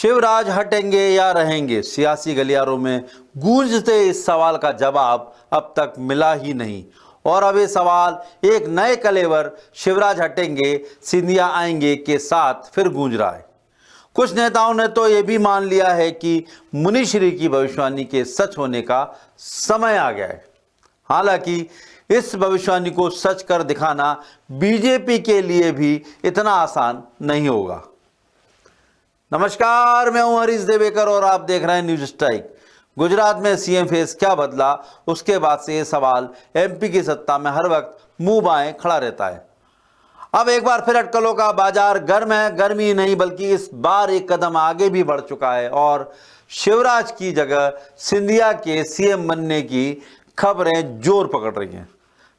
शिवराज हटेंगे या रहेंगे? सियासी गलियारों में गूंजते इस सवाल का जवाब अब तक मिला ही नहीं और अब ये सवाल एक नए कलेवर शिवराज हटेंगे सिंधिया आएंगे के साथ फिर गूंज रहा है। कुछ नेताओं ने तो ये भी मान लिया है कि मुनिश्री की भविष्यवाणी के सच होने का समय आ गया है। हालांकि इस भविष्यवाणी को सच कर दिखाना बीजेपी के लिए भी इतना आसान नहीं होगा। नमस्कार, मैं हूं हरीश देवेकर और आप देख रहे हैं न्यूज स्ट्राइक। गुजरात में सीएम फेस क्या बदला, उसके बाद से ये सवाल एमपी की सत्ता में हर वक्त मुंह बाएं खड़ा रहता है। अब एक बार फिर अटकलों का बाजार गर्म है। गर्मी नहीं बल्कि इस बार एक कदम आगे भी बढ़ चुका है और शिवराज की जगह सिंधिया के सीएम बनने की खबरें जोर पकड़ रही हैं।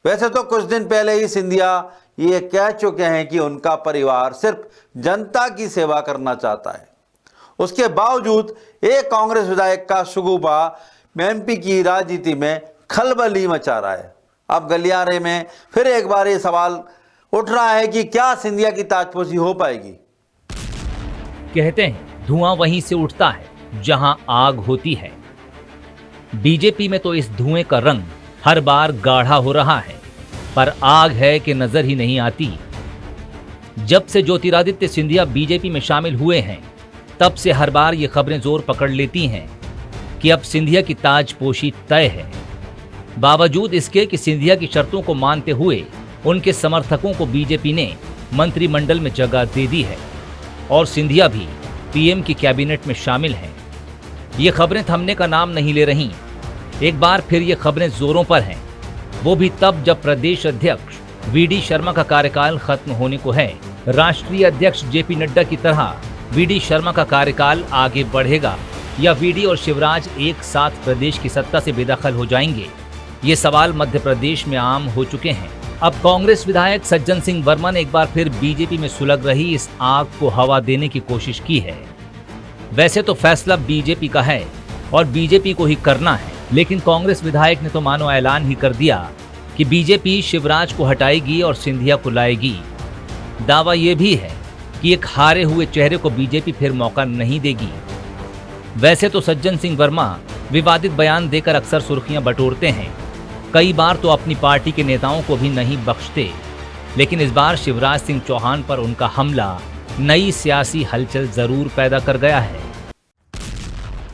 वैसे तो कुछ दिन पहले ही सिंधिया ये कह चुके हैं कि उनका परिवार सिर्फ जनता की सेवा करना चाहता है। उसके बावजूद एक कांग्रेस विधायक का शगुफा एमपी की राजनीति में खलबली मचा रहा है। अब गलियारे में फिर एक बार ये सवाल उठ रहा है कि क्या सिंधिया की ताजपोशी हो पाएगी। कहते हैं धुआं वहीं से उठता है जहां आग होती है। बीजेपी में तो इस धुएं का रंग हर बार गाढ़ा हो रहा है, पर आग है कि नजर ही नहीं आती। जब से ज्योतिरादित्य सिंधिया बीजेपी में शामिल हुए हैं, तब से हर बार ये खबरें जोर पकड़ लेती हैं कि अब सिंधिया की ताजपोशी तय है। बावजूद इसके कि सिंधिया की शर्तों को मानते हुए उनके समर्थकों को बीजेपी ने मंत्रिमंडल में जगह दे दी है और सिंधिया भी पीएम की कैबिनेट में शामिल हैं। ये खबरें थमने का नाम नहीं ले रही। एक बार फिर ये खबरें जोरों पर हैं, वो भी तब जब प्रदेश अध्यक्ष वीडी शर्मा का कार्यकाल खत्म होने को है। राष्ट्रीय अध्यक्ष जेपी नड्डा की तरह वीडी शर्मा का कार्यकाल आगे बढ़ेगा या वीडी और शिवराज एक साथ प्रदेश की सत्ता से बेदखल हो जाएंगे, ये सवाल मध्य प्रदेश में आम हो चुके हैं। अब कांग्रेस विधायक सज्जन सिंह वर्मा ने एक बार फिर बीजेपी में सुलग रही इस आग को हवा देने की कोशिश की है। वैसे तो फैसला बीजेपी का है और बीजेपी को ही करना है, लेकिन कांग्रेस विधायक ने तो मानो ऐलान ही कर दिया कि बीजेपी शिवराज को हटाएगी और सिंधिया को लाएगी। दावा यह भी है कि एक हारे हुए चेहरे को बीजेपी फिर मौका नहीं देगी। वैसे तो सज्जन सिंह वर्मा विवादित बयान देकर अक्सर सुर्खियां बटोरते हैं, कई बार तो अपनी पार्टी के नेताओं को भी नहीं बख्शते, लेकिन इस बार शिवराज सिंह चौहान पर उनका हमला नई सियासी हलचल जरूर पैदा कर गया है।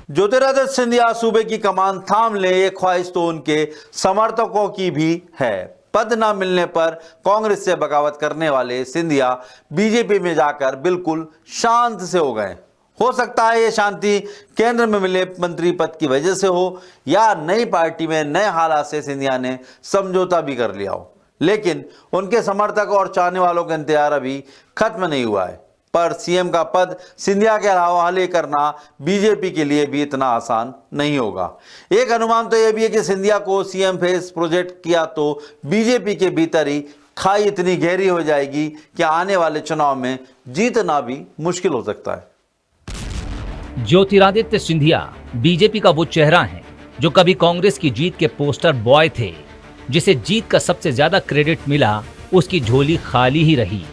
ज्योतिरादित्य सिंधिया सूबे की कमान थाम ले, ये ख्वाहिश तो उनके समर्थकों की भी है। पद न मिलने पर कांग्रेस से बगावत करने वाले सिंधिया बीजेपी में जाकर बिल्कुल शांत से हो गए। हो सकता है ये शांति केंद्र में मिले मंत्री पद की वजह से हो या नई पार्टी में नए हालात से सिंधिया ने समझौता भी कर लिया हो, लेकिन उनके समर्थक और चाहने वालों का इंतजार अभी खत्म नहीं हुआ है। पर सीएम का पद सिंधिया के हवाले करना बीजेपी के लिए भी इतना आसान नहीं होगा। एक अनुमान तो यह भी है कि सिंधिया को सीएम फेस प्रोजेक्ट किया तो बीजेपी के भीतर ही खाई इतनी गहरी हो जाएगी कि आने वाले चुनाव में जीतना भी मुश्किल हो सकता है। ज्योतिरादित्य सिंधिया बीजेपी का वो चेहरा है जो कभी कांग्रेस की जीत के पोस्टर बॉय थे, जिसे जीत का सबसे ज्यादा क्रेडिट मिला, उसकी झोली खाली ही रही।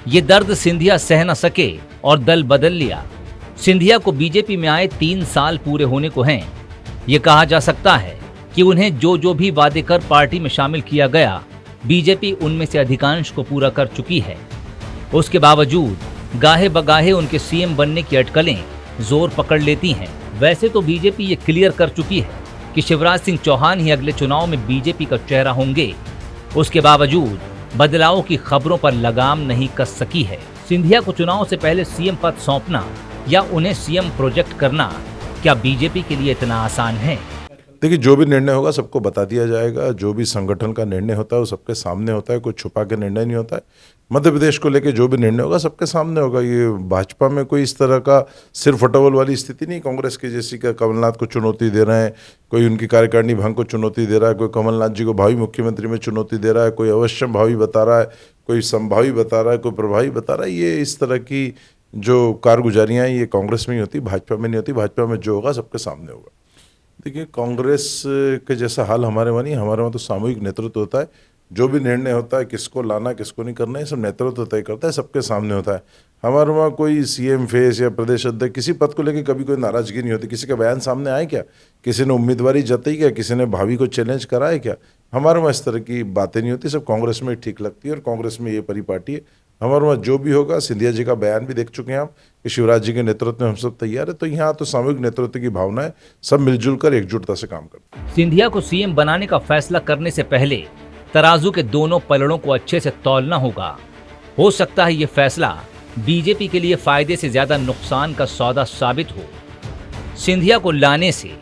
ये दर्द सिंधिया सह न सके और दल बदल लिया। सिंधिया को बीजेपी में आए 3 साल पूरे होने को हैं। ये कहा जा सकता है कि उन्हें जो भी वादे कर पार्टी में शामिल किया गया, बीजेपी उनमें से अधिकांश को पूरा कर चुकी है। उसके बावजूद गाहे बगाहे उनके सीएम बनने की अटकलें जोर पकड़ लेती हैं। वैसे तो बीजेपी ये क्लियर कर चुकी है कि शिवराज सिंह चौहान ही अगले चुनाव में बीजेपी का चेहरा होंगे। उसके बावजूद बदलाव की खबरों पर लगाम नहीं कस सकी है। सिंधिया को चुनाव से पहले सीएम पद सौंपना या उन्हें सीएम प्रोजेक्ट करना क्या बीजेपी के लिए इतना आसान है? देखिए, जो भी निर्णय होगा सबको बता दिया जाएगा। जो भी संगठन का निर्णय होता है वो सबके सामने होता है, कोई छुपा के निर्णय नहीं होता है। मध्य प्रदेश को लेके जो भी निर्णय होगा सबके सामने होगा। ये भाजपा में कोई इस तरह का सिर फटोल वाली स्थिति नहीं कांग्रेस की जैसी का कमलनाथ को चुनौती दे रहे हैं, कोई उनकी कार्यकारिणी भंग को चुनौती दे रहा है, कोई कमलनाथ जी को भावी मुख्यमंत्री में चुनौती दे रहा है, कोई अवश्यम भावी बता रहा है, कोई संभावी बता रहा है, कोई प्रभावी बता रहा है। ये इस तरह की जो कारगुजारियाँ ये कांग्रेस में ही होती, भाजपा में नहीं होती। भाजपा में जो होगा सबके सामने होगा। देखिए, कांग्रेस के जैसा हाल हमारे वहाँ नहीं, हमारे वहाँ तो सामूहिक नेतृत्व होता है। जो भी निर्णय होता है, किसको लाना किसको नहीं करना, ये सब नेतृत्व तय करता है, सबके सामने होता है। हमारे वहाँ कोई सीएम फेस या प्रदेश अध्यक्ष किसी पद को लेकर कभी कोई नाराजगी नहीं होती। किसी का बयान सामने आए क्या, किसी ने उम्मीदवारी जताई क्या, किसी ने भावी को चैलेंज करा है क्या? हमारे वहाँ इस तरह की बातें नहीं होती, सब कांग्रेस में ठीक लगती है और कांग्रेस में ये परिपाटी है। हमारे वहाँ जो भी होगा, सिंधिया जी का बयान भी देख चुके हैं आप कि शिवराज जी के नेतृत्व में हम सब तैयार है। तो यहाँ तो सामूहिक नेतृत्व की भावना है, सब मिलजुल कर एकजुटता से काम करते हैं। सिंधिया को सीएम बनाने का फैसला करने से पहले तराजू के दोनों पलड़ों को अच्छे से तौलना होगा। हो सकता है ये फैसला बीजेपी के लिए फायदे से ज्यादा नुकसान का सौदा साबित हो। सिंधिया को लाने से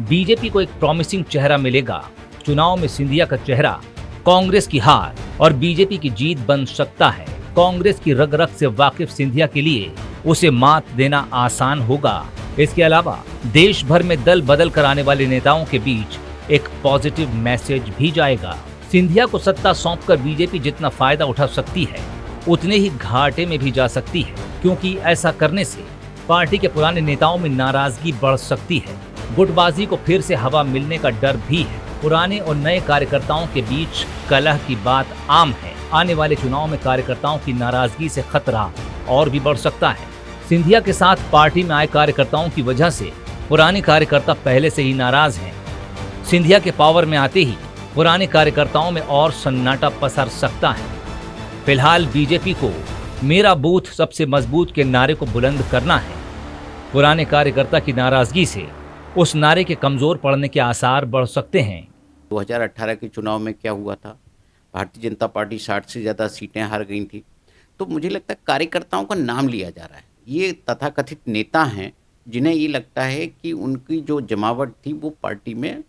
बीजेपी को एक प्रॉमिसिंग चेहरा मिलेगा। चुनाव में सिंधिया का चेहरा कांग्रेस की हार और बीजेपी की जीत बन सकता है। कांग्रेस की रग रग से वाकिफ सिंधिया के लिए उसे मात देना आसान होगा। इसके अलावा देश भर में दल बदल कर आने वाले नेताओं के बीच एक पॉजिटिव मैसेज भी जाएगा। सिंधिया को सत्ता सौंपकर बीजेपी जितना फायदा उठा सकती है, उतने ही घाटे में भी जा सकती है, क्योंकि ऐसा करने से पार्टी के पुराने नेताओं में नाराजगी बढ़ सकती है। गुटबाजी को फिर से हवा मिलने का डर भी है। पुराने और नए कार्यकर्ताओं के बीच कलह की बात आम है। आने वाले चुनाव में कार्यकर्ताओं की नाराजगी से खतरा और भी बढ़ सकता है। सिंधिया के साथ पार्टी में आए कार्यकर्ताओं की वजह से पुराने कार्यकर्ता पहले से ही नाराज हैं। सिंधिया के पावर में आते ही पुराने कार्यकर्ताओं में और सन्नाटा पसर सकता है। फिलहाल बीजेपी को मेरा बूथ सबसे मजबूत के नारे को बुलंद करना है। पुराने कार्यकर्ता की नाराजगी से उस नारे के कमजोर पड़ने के आसार बढ़ सकते हैं। 2018 के चुनाव में क्या हुआ था, भारतीय जनता पार्टी 60 से ज़्यादा सीटें हार गई थी। तो मुझे लगता है कार्यकर्ताओं का नाम लिया जा रहा है। ये तथाकथित नेता हैं जिन्हें ये लगता है कि उनकी जो जमावट थी वो पार्टी में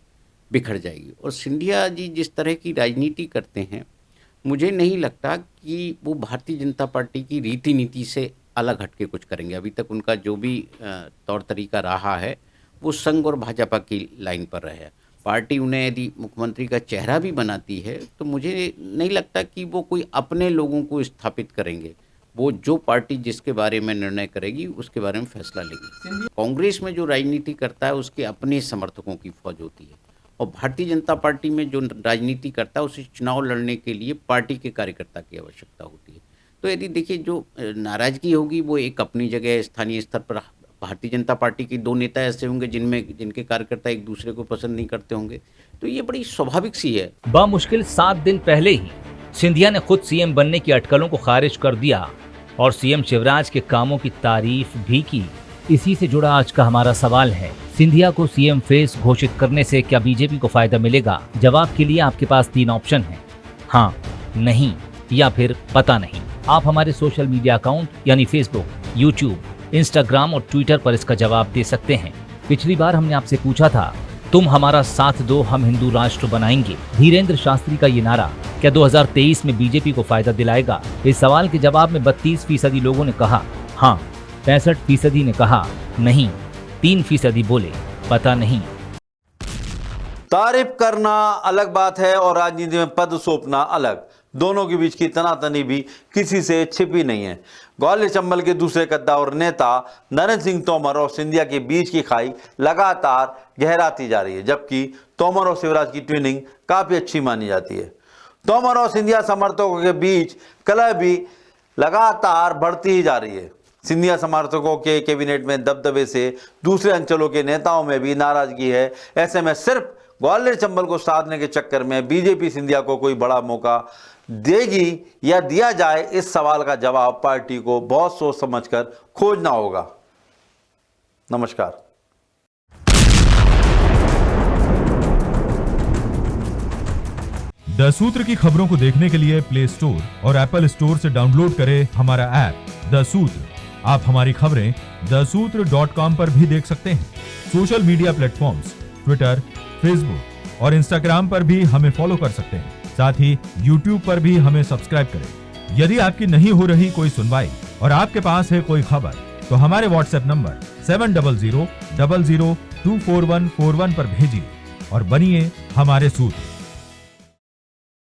बिखर जाएगी। और सिंधिया जी जिस तरह की राजनीति करते हैं, मुझे नहीं लगता कि वो भारतीय जनता पार्टी की रीति नीति से अलग हटके कुछ करेंगे। अभी तक उनका जो भी तौर तरीका रहा है वो संघ और भाजपा की लाइन पर रहे। पार्टी उन्हें यदि मुख्यमंत्री का चेहरा भी बनाती है तो मुझे नहीं लगता कि वो कोई अपने लोगों को स्थापित करेंगे। वो जो पार्टी जिसके बारे में निर्णय करेगी उसके बारे में फैसला लेगी। कांग्रेस में जो राजनीति करता है उसके अपने समर्थकों की फौज होती है, और भारतीय जनता पार्टी में जो राजनीति करता है उसे चुनाव लड़ने के लिए पार्टी के कार्यकर्ता की आवश्यकता होती है। तो यदि देखिए जो नाराजगी होगी वो एक अपनी जगह स्थानीय स्तर पर भारतीय जनता पार्टी के दो नेता ऐसे होंगे जिनके कार्यकर्ता एक दूसरे को पसंद नहीं करते होंगे, तो ये बड़ी स्वाभाविक सी है। बामुश्किल 7 दिन पहले ही सिंधिया ने खुद सीएम बनने की अटकलों को खारिज कर दिया और सीएम शिवराज के कामों की तारीफ भी की। इसी से जुड़ा आज का हमारा सवाल है, सिंधिया को सीएम फेस घोषित करने से क्या बीजेपी को फायदा मिलेगा? जवाब के लिए आपके पास 3 ऑप्शन हैं, हाँ, नहीं या फिर पता नहीं। आप हमारे सोशल मीडिया अकाउंट यानी फेसबुक, यूट्यूब, इंस्टाग्राम और ट्विटर पर इसका जवाब दे सकते हैं। पिछली बार हमने आपसे पूछा था, तुम हमारा साथ दो, हम हिंदू राष्ट्र बनाएंगे। धीरेन्द्र शास्त्री का ये नारा क्या 2023 में बीजेपी को फायदा दिलाएगा? इस सवाल के जवाब में 32% लोगों ने कहा हाँ, 65% ने कहा नहीं, 3% बोले पता नहीं। तारीफ करना अलग बात है और राजनीति में पद सौंपना अलग। दोनों के बीच की तनातनी भी किसी से छिपी नहीं है। ग्वालियर चंबल के दूसरे कद्दावर नेता नरेंद्र सिंह तोमर और सिंधिया के बीच की खाई लगातार गहराती जा रही है, जबकि तोमर और शिवराज की ट्विनिंग काफी अच्छी मानी जाती है। तोमर और सिंधिया समर्थकों के बीच कलह भी लगातार बढ़ती ही जा रही है। सिंधिया समर्थकों के कैबिनेट में दबदबे से दूसरे अंचलों के नेताओं में भी नाराजगी है। ऐसे में सिर्फ ग्वालियर चंबल को साधने के चक्कर में बीजेपी सिंधिया को कोई बड़ा मौका देगी या दिया जाए, इस सवाल का जवाब पार्टी को बहुत सोच समझकर खोजना होगा। नमस्कार। द सूत्र की खबरों को देखने के लिए प्ले स्टोर और एप्पल स्टोर से डाउनलोड करें हमारा ऐप द सूत्र। आप हमारी खबरें thesutra.com पर भी देख सकते हैं। Social media platforms Twitter, Facebook और इंस्टाग्राम पर भी हमें फॉलो कर सकते हैं। साथ ही यूट्यूब पर भी हमें सब्सक्राइब करें। यदि आपकी नहीं हो रही कोई सुनवाई और आपके पास है कोई खबर, तो हमारे व्हाट्सएप नंबर 700000244141 पर भेजिए और बनिए हमारे सूत्र।